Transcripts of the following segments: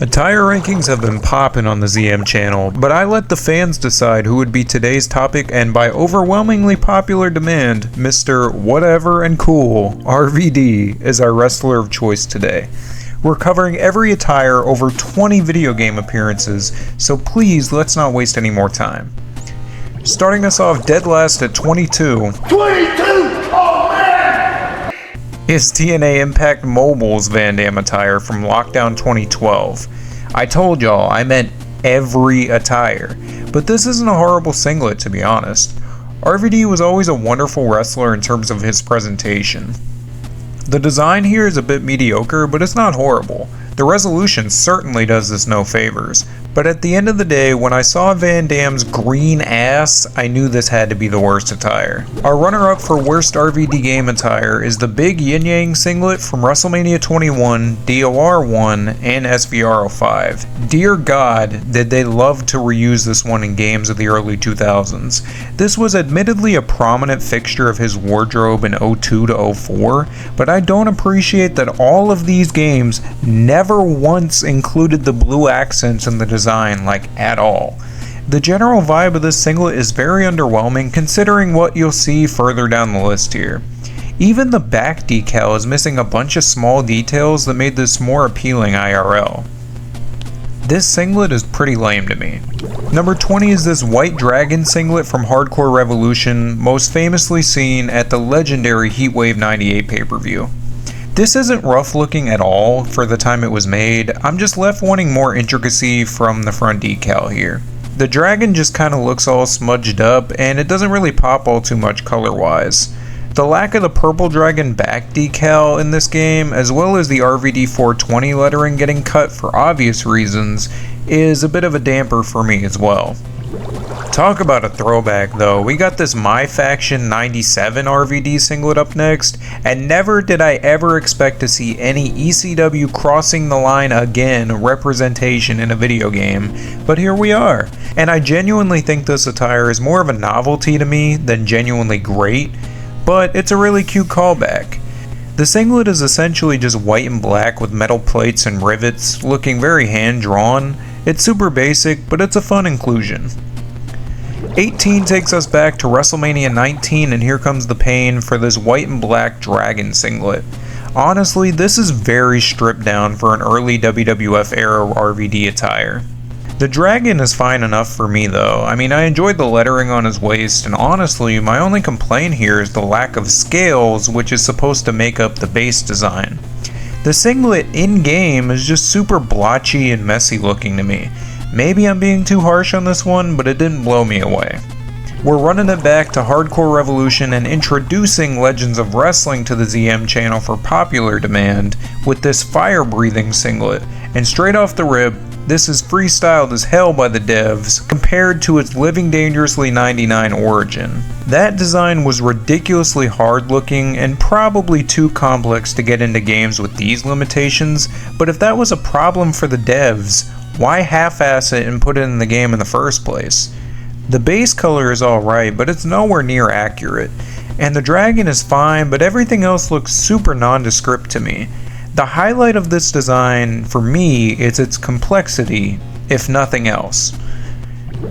Attire rankings have been popping on the ZM channel, but I let the fans decide who would be today's topic, and by overwhelmingly popular demand, Mr. Whatever and Cool, RVD, is our wrestler of choice today. We're covering every attire, over 20 video game appearances, so please let's not waste any more time. Starting us off dead last at 22. 22! Is TNA Impact Mobile's Van Damme attire from Lockdown 2012. I told y'all, I meant every attire. But this isn't a horrible singlet, to be honest. RVD was always a wonderful wrestler in terms of his presentation. The design here is a bit mediocre, but it's not horrible. The resolution certainly does this no favors. But at the end of the day, when I saw Van Damme's green ass, I knew this had to be the worst attire. Our runner-up for worst RVD game attire is the big Yin Yang singlet from WrestleMania 21, DOR 1, and SVR 05. Dear God, did they love to reuse this one in games of the early 2000s. This was admittedly a prominent fixture of his wardrobe in 02 to 04, but I don't appreciate that all of these games never once included the blue accents in the design, like at all. The general vibe of this singlet is very underwhelming considering what you'll see further down the list here. Even the back decal is missing a bunch of small details that made this more appealing IRL. This singlet is pretty lame to me. Number 20 is this white dragon singlet from Hardcore Revolution, most famously seen at the legendary Heatwave 98 pay-per-view. This isn't rough looking at all for the time it was made. I'm just left wanting more intricacy from the front decal here. The dragon just kind of looks all smudged up, and it doesn't really pop all too much color wise. The lack of the purple dragon back decal in this game, as well as the RVD 420 lettering getting cut for obvious reasons, is a bit of a damper for me as well. Talk about a throwback though, we got this My Faction 97 RVD singlet up next, and never did I ever expect to see any ECW crossing the line again representation in a video game, but here we are. And I genuinely think this attire is more of a novelty to me than genuinely great, but it's a really cute callback. The singlet is essentially just white and black with metal plates and rivets, looking very hand-drawn. It's super basic, but it's a fun inclusion. 18 takes us back to WrestleMania 19, and here comes the pain for this white and black dragon singlet. Honestly, this is very stripped down for an early WWF era RVD attire. The dragon is fine enough for me though. I mean, I enjoyed the lettering on his waist, and honestly, my only complaint here is the lack of scales, which is supposed to make up the base design. The singlet in-game is just super blotchy and messy looking to me. Maybe I'm being too harsh on this one, but it didn't blow me away. We're running it back to Hardcore Revolution and introducing Legends of Wrestling to the ZM channel for popular demand with this fire-breathing singlet, and straight off the rip, this is freestyled as hell by the devs compared to its Living Dangerously 99 origin. That design was ridiculously hard looking and probably too complex to get into games with these limitations, but if that was a problem for the devs, why half-ass it and put it in the game in the first place? The base color is alright, but it's nowhere near accurate. And the dragon is fine, but everything else looks super nondescript to me. The highlight of this design, for me, is its complexity, if nothing else.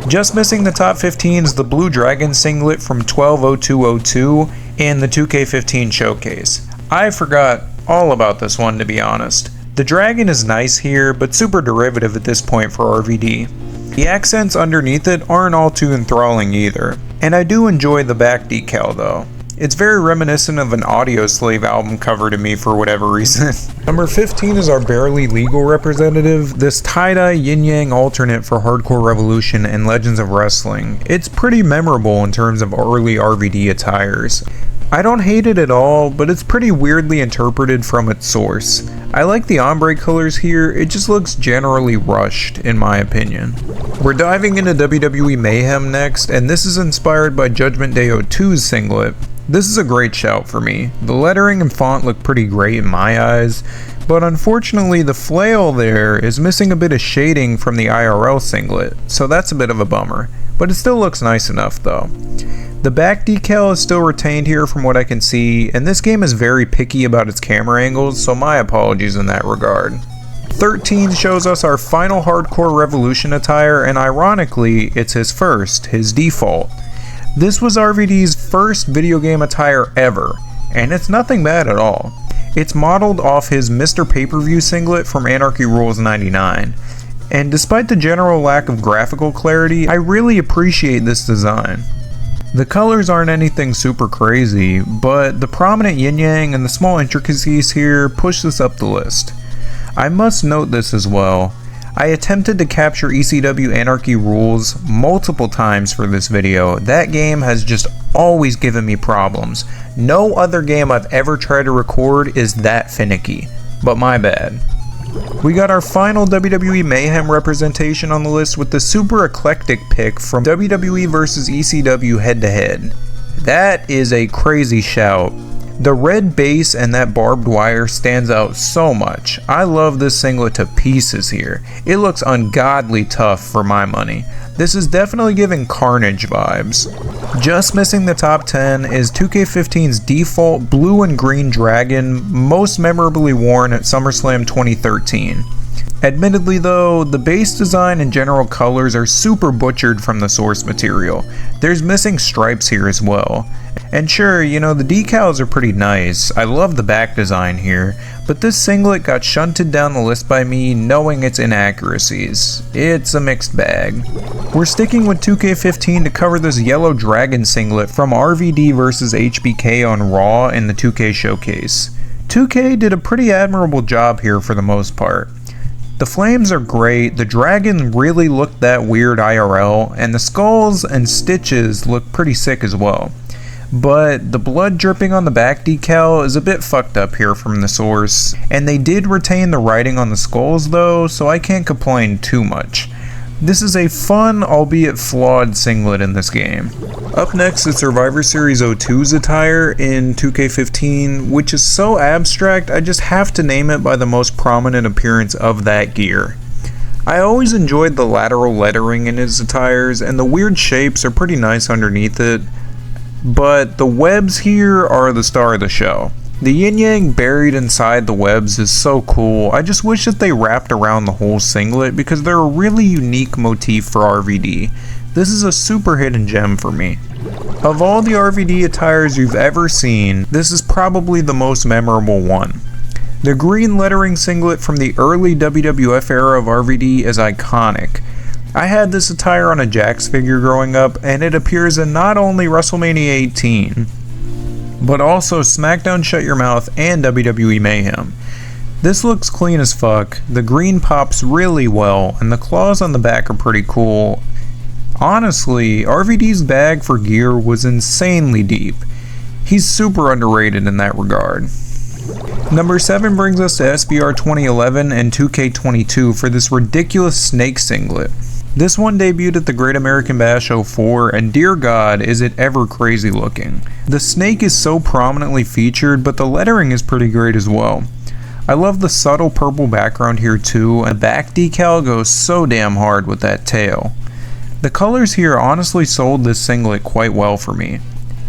Just missing the top 15 is the blue dragon singlet from 12/02/02 and the 2K15 showcase. I forgot all about this one, to be honest. The dragon is nice here, but super derivative at this point for RVD. The accents underneath it aren't all too enthralling either, and I do enjoy the back decal though. It's very reminiscent of an Audioslave album cover to me for whatever reason. Number 15 is our barely legal representative, this tie-dye yin-yang alternate for Hardcore Revolution and Legends of Wrestling. It's pretty memorable in terms of early RVD attires. I don't hate it at all, but it's pretty weirdly interpreted from its source. I like the ombre colors here, it just looks generally rushed in my opinion. We're diving into WWE Mayhem next, and this is inspired by Judgment Day 02's singlet. This is a great shout for me. The lettering and font look pretty great in my eyes, but unfortunately the flail there is missing a bit of shading from the IRL singlet, so that's a bit of a bummer, but it still looks nice enough though. The back decal is still retained here from what I can see, and this game is very picky about its camera angles, so my apologies in that regard. 13 shows us our final Hardcore Revolution attire, and ironically, it's his first, his default. This was RVD's first video game attire ever, and it's nothing bad at all. It's modeled off his Mr. Pay-Per-View singlet from Anarchy Rules 99, and despite the general lack of graphical clarity, I really appreciate this design. The colors aren't anything super crazy, but the prominent yin-yang and the small intricacies here push this up the list. I must note this as well. I attempted to capture ECW Anarchy Rules multiple times for this video. That game has just always given me problems. No other game I've ever tried to record is that finicky, but my bad. We got our final WWE Mayhem representation on the list with the super eclectic pick from WWE vs ECW head to head. That is a crazy shout. The red base and that barbed wire stands out so much. I love this singlet to pieces here. It looks ungodly tough for my money. This is definitely giving Carnage vibes. Just missing the top 10 is 2K15's default blue and green dragon, most memorably worn at SummerSlam 2013. Admittedly though, the base design and general colors are super butchered from the source material. There's missing stripes here as well. And sure, you know, the decals are pretty nice. I love the back design here, but this singlet got shunted down the list by me knowing its inaccuracies. It's a mixed bag. We're sticking with 2K15 to cover this yellow dragon singlet from RVD vs HBK on Raw in the 2K showcase. 2K did a pretty admirable job here for the most part. The flames are great, the dragon really looked that weird IRL, and the skulls and stitches look pretty sick as well. But the blood dripping on the back decal is a bit fucked up here from the source, and they did retain the writing on the skulls though, so I can't complain too much. This is a fun, albeit flawed singlet in this game. Up next is Survivor Series 02's attire in 2K15, which is so abstract I just have to name it by the most prominent appearance of that gear. I always enjoyed the lateral lettering in his attires, and the weird shapes are pretty nice underneath it, but the webs here are the star of the show. The yin-yang buried inside the webs is so cool. I just wish that they wrapped around the whole singlet because they're a really unique motif for RVD. This is a super hidden gem for me. Of all the RVD attires you've ever seen, this is probably the most memorable one. The green lettering singlet from the early WWF era of RVD is iconic. I had this attire on a Jax figure growing up, and it appears in not only WrestleMania 18, but also SmackDown Shut Your Mouth and WWE Mayhem. This looks clean as fuck, the green pops really well, and the claws on the back are pretty cool. Honestly, RVD's bag for gear was insanely deep. He's super underrated in that regard. Number 7 brings us to SBR 2011 and 2K22 for this ridiculous snake singlet. This one debuted at the Great American Bash 04, and dear god is it ever crazy looking. The snake is so prominently featured, but the lettering is pretty great as well. I love the subtle purple background here too, and the back decal goes so damn hard with that tail. The colors here honestly sold this singlet quite well for me.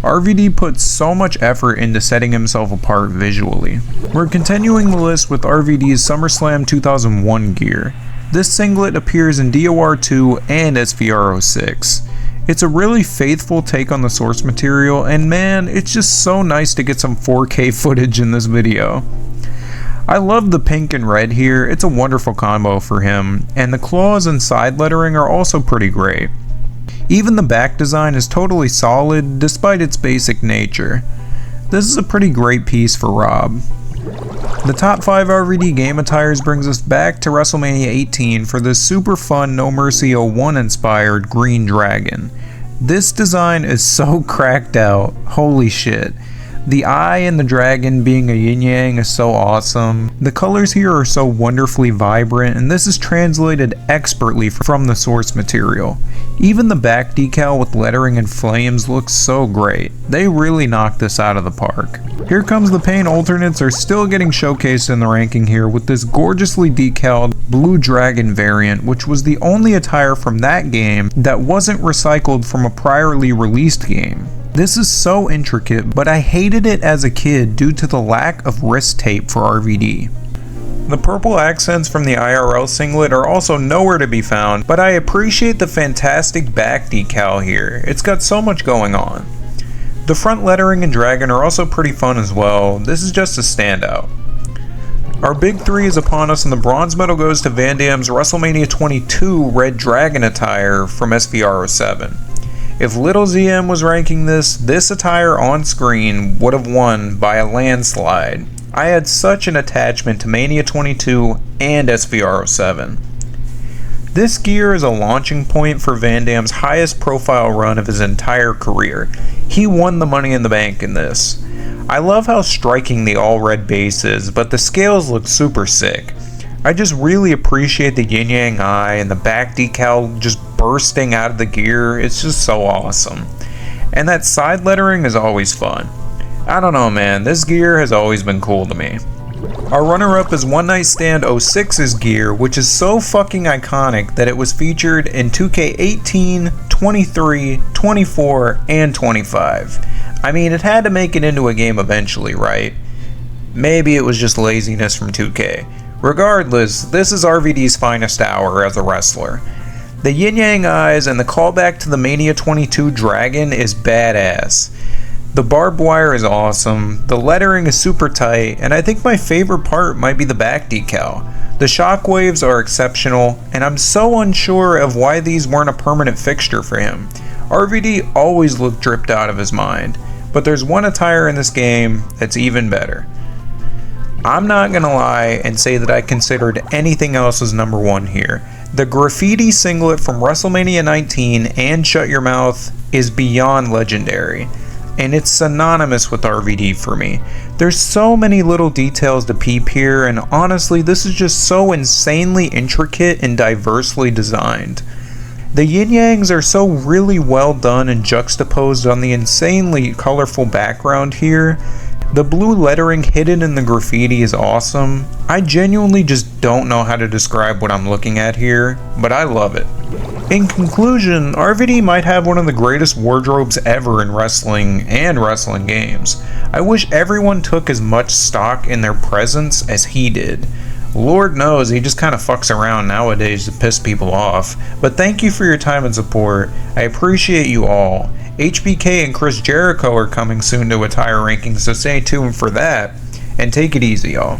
RVD put so much effort into setting himself apart visually. We're continuing the list with RVD's SummerSlam 2001 gear. This singlet appears in DOR 2 and SVR 06. It's a really faithful take on the source material, and man, it's just so nice to get some 4K footage in this video. I love the pink and red here, it's a wonderful combo for him, and the claws and side lettering are also pretty great. Even the back design is totally solid despite its basic nature. This is a pretty great piece for Rob. The top 5 RVD game attires brings us back to WrestleMania 18 for this super fun No Mercy 01 inspired green dragon. This design is so cracked out, holy shit. The eye and the dragon being a yin-yang is so awesome. The colors here are so wonderfully vibrant, and this is translated expertly from the source material. Even the back decal with lettering and flames looks so great. They really knocked this out of the park. Here Comes the Pain alternates are still getting showcased in the ranking here with this gorgeously decaled blue dragon variant, which was the only attire from that game that wasn't recycled from a priorly released game. This is so intricate, but I hated it as a kid due to the lack of wrist tape for RVD. The purple accents from the IRL singlet are also nowhere to be found, but I appreciate the fantastic back decal here. It's got so much going on. The front lettering and dragon are also pretty fun as well. This is just a standout. Our big three is upon us, and the bronze medal goes to Van Damme's WrestleMania 22 Red Dragon attire from SVR07. If Little ZM was ranking this attire on screen would have won by a landslide. I had such an attachment to Mania 22 and SVR07. This gear is a launching point for Van Damme's highest profile run of his entire career. He won the Money in the Bank in this. I love how striking the all red base is, but the scales look super sick. I just really appreciate the yin yang eye and the back decal just bursting out of the gear. It's just so awesome. And that side lettering is always fun. I don't know, man, this gear has always been cool to me. Our runner-up is One Night Stand 06's gear, which is so fucking iconic that it was featured in 2K18, 23, 24, and 25. I mean, it had to make it into a game eventually, right? Maybe it was just laziness from 2K. Regardless, this is RVD's finest hour as a wrestler. The yin-yang eyes and the callback to the Mania 22 Dragon is badass. The barbed wire is awesome, the lettering is super tight, and I think my favorite part might be the back decal. The shockwaves are exceptional, and I'm so unsure of why these weren't a permanent fixture for him. RVD always looked dripped out of his mind, but there's one attire in this game that's even better. I'm not gonna lie and say that I considered anything else as number one here. The graffiti singlet from WrestleMania 19 and Shut Your Mouth is beyond legendary, and it's synonymous with RVD for me. There's so many little details to peep here, and honestly, this is just so insanely intricate and diversely designed. The yin-yangs are so really well done and juxtaposed on the insanely colorful background here. The blue lettering hidden in the graffiti is awesome. I genuinely just don't know how to describe what I'm looking at here, but I love it. In conclusion, RVD might have one of the greatest wardrobes ever in wrestling and wrestling games. I wish everyone took as much stock in their presence as he did. Lord knows he just kind of fucks around nowadays to piss people off, but thank you for your time and support. I appreciate you all. HBK and Chris Jericho are coming soon to Attire Rankings, so stay tuned for that, and take it easy, y'all.